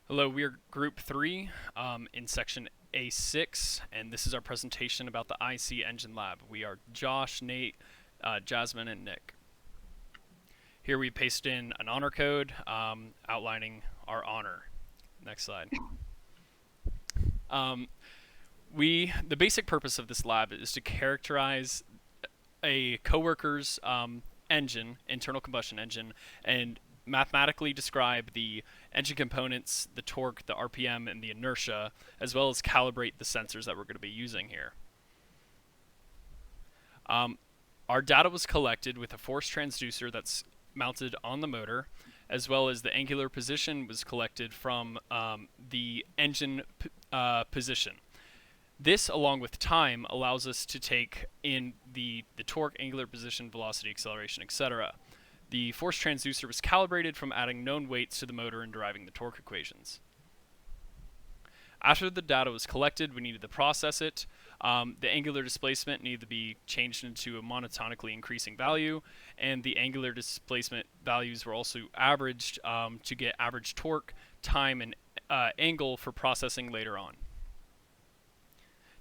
Hello, we are Group 3 in Section A6, and this is our presentation about the IC Engine Lab. We are Josh, Nate, Jasmine, and Nick. Here we paste in an honor code outlining our honor. Next slide. Um, the basic purpose of this lab is to characterize a coworker's engine, internal combustion engine, and mathematically describe the engine components, the torque, the RPM, and the inertia, as well as calibrate the sensors that we're going to be using here. Um, our data was collected with a force transducer that's mounted on the motor, as well as the angular position was collected from the engine position. This, along with time, allows us to take in the torque, angular position, velocity, acceleration, etc. The force transducer was calibrated from adding known weights to the motor and deriving the torque equations. After the data was collected, we needed to process it. The angular displacement needed to be changed into a monotonically increasing value, and the angular displacement values were also averaged to get average torque, time, and angle for processing later on.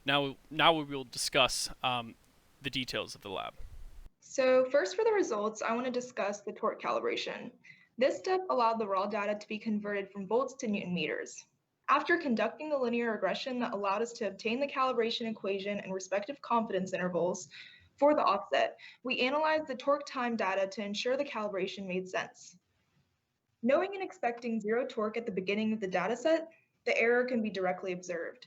Now we will discuss the details of the lab. So first for the results, I want to discuss the torque calibration. This step allowed the raw data to be converted from volts to Newton meters. After conducting the linear regression that allowed us to obtain the calibration equation and respective confidence intervals for the offset, we analyzed the torque time data to ensure the calibration made sense. Knowing and expecting zero torque at the beginning of the dataset, the error can be directly observed.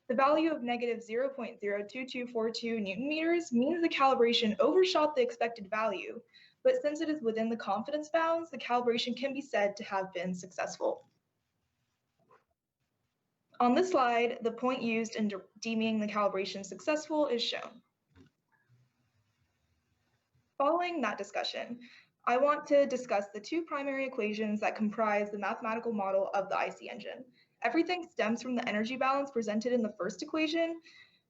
The value of negative 0.02242 Newton meters means the calibration overshot the expected value, but since it is within the confidence bounds, the calibration can be said to have been successful. On this slide, the point used in deeming the calibration successful is shown. Following that discussion, I want to discuss the two primary equations that comprise the mathematical model of the IC engine. Everything stems from the energy balance presented in the first equation,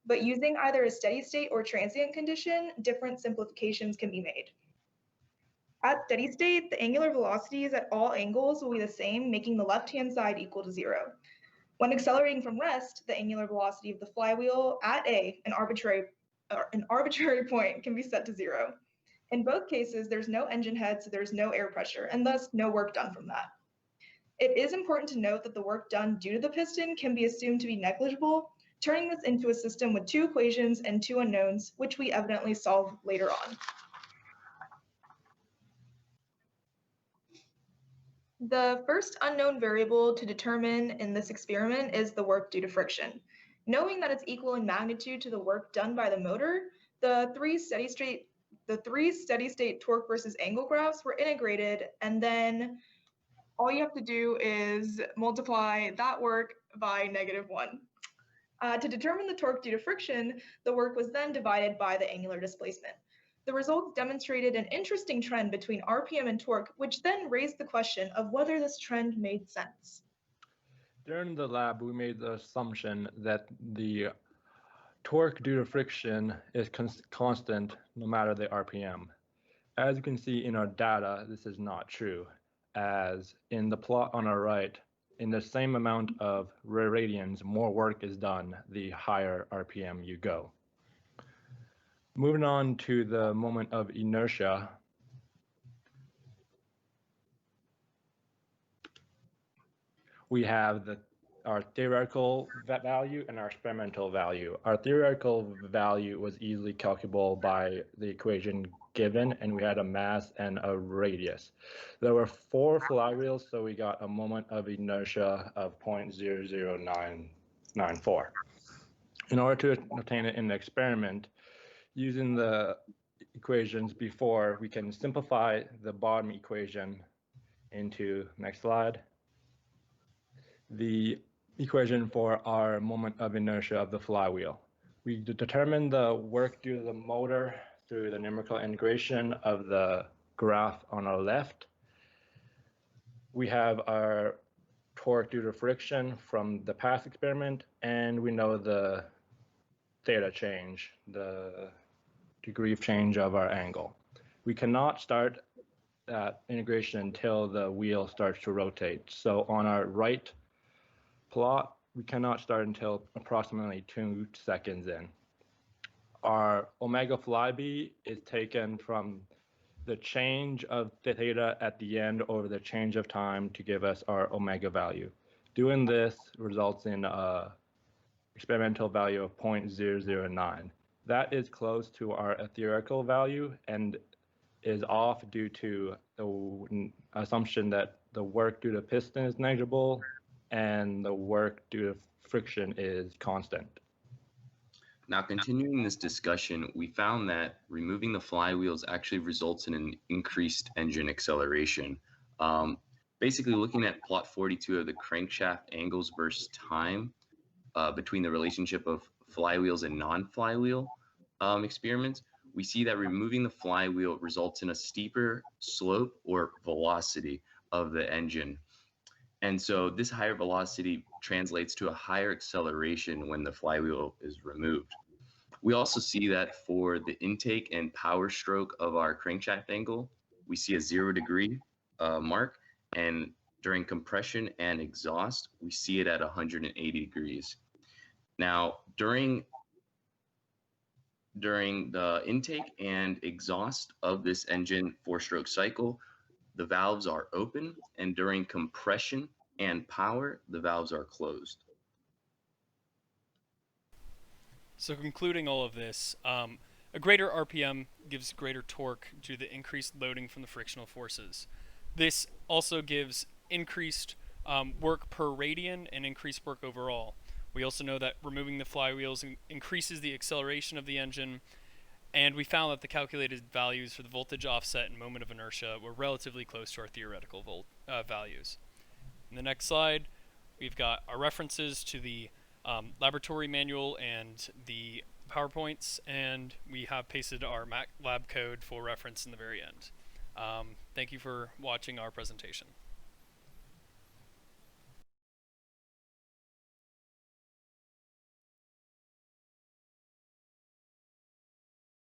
but using either a steady state or transient condition, different simplifications can be made. At steady state, the angular velocities at all angles will be the same, making the left-hand side equal to 0. When accelerating from rest, the angular velocity of the flywheel at an arbitrary point can be set to 0. In both cases, there's no engine head, so there's no air pressure, and thus no work done from that. It is important to note that the work done due to the piston can be assumed to be negligible, turning this into a system with two equations and two unknowns, which we evidently solve later on. The first unknown variable to determine in this experiment is the work due to friction. Knowing that it's equal in magnitude to the work done by the motor, the three steady state torque versus angle graphs were integrated, and then all you have to do is multiply that work by -1. To determine the torque due to friction, the work was then divided by the angular displacement. The results demonstrated an interesting trend between RPM and torque, which then raised the question of whether this trend made sense. During the lab, we made the assumption that the torque due to friction is constant no matter the RPM. As you can see in our data, this is not true, as in the plot on our right, in the same amount of radians, more work is done the higher RPM you go. Moving on to the moment of inertia, we have our theoretical value and our experimental value. Our theoretical value was easily calculable by the equation given, and we had a mass and a radius. There were 4 flywheels, so we got a moment of inertia of 0.00994. In order to obtain it in the experiment, using the equations before, we can simplify the bottom equation into, next slide, the equation for our moment of inertia of the flywheel. We determine the work due to the motor through the numerical integration of the graph on our left. We have our torque due to friction from the past experiment, and we know the theta change, the degree of change of our angle. We cannot start that integration until the wheel starts to rotate. So on our right plot, we cannot start until approximately 2 seconds in. Our omega flyby is taken from the change of theta at the end over the change of time to give us our omega value. Doing this results in an experimental value of 0.009. That is close to our theoretical value and is off due to the assumption that the work due to piston is negligible and the work due to friction is constant. Now, continuing this discussion, we found that removing the flywheels actually results in an increased engine acceleration. Basically, looking at plot 42 of the crankshaft angles versus time between the relationship of flywheels and non-flywheel experiments, we see that removing the flywheel results in a steeper slope or velocity of the engine. And so this higher velocity translates to a higher acceleration when the flywheel is removed. We also see that for the intake and power stroke of our crankshaft angle, we see a 0 degree mark, and during compression and exhaust, we see it at 180 degrees. Now, during the intake and exhaust of this engine 4-stroke cycle, the valves are open, and during compression and power, the valves are closed. So concluding all of this, a greater RPM gives greater torque due to the increased loading from the frictional forces. This also gives increased work per radian and increased work overall. We also know that removing the flywheels increases the acceleration of the engine, and we found that the calculated values for the voltage offset and moment of inertia were relatively close to our theoretical values. In the next slide, we've got our references to the laboratory manual and the PowerPoints, and we have pasted our MATLAB code for reference in the very end. Thank you for watching our presentation.